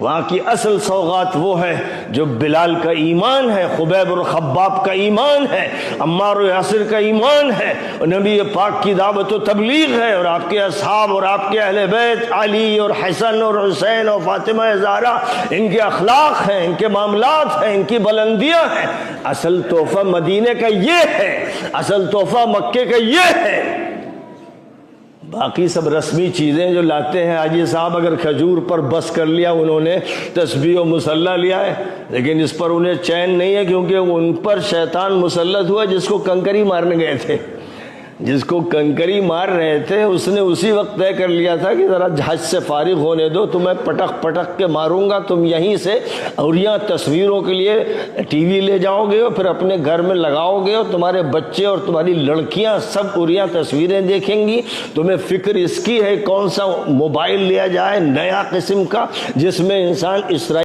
وہاں کی اصل سوغات وہ ہے جو بلال کا ایمان ہے، خبیب اور خباب کا ایمان ہے، عمار و یاسر کا ایمان ہے، اور نبی پاک کی دعوت و تبلیغ ہے، اور آپ کے اصحاب اور آپ کے اہل بیت علی اور حسن اور حسین اور فاطمہ زہرا، ان کے اخلاق ہیں، ان کے معاملات ہیں، ان کی بلندیاں ہیں۔ اصل تحفہ مدینے کا یہ ہے، اصل تحفہ مکے کا یہ ہے۔ باقی سب رسمی چیزیں جو لاتے ہیں، حاجی صاحب اگر کھجور پر بس کر لیا انہوں نے، تسبیح و مصلی لیا ہے، لیکن اس پر انہیں چین نہیں ہے، کیونکہ ان پر شیطان مسلط ہوا جس کو کنکری مارنے گئے تھے، جس کو کنکری مار رہے تھے اس نے اسی وقت طے کر لیا تھا کہ ذرا حج سے فارغ ہونے دو، تمہیں پٹک پٹک کے ماروں گا، تم یہیں سے اور یہاں تصویروں کے لیے ٹی وی لے جاؤ گے اور پھر اپنے گھر میں لگاؤ گے، اور تمہارے بچے اور تمہاری لڑکیاں سب اریاں تصویریں دیکھیں گی۔ تمہیں فکر اس کی ہے کون سا موبائل لیا جائے نیا قسم کا جس میں انسان اسرائیل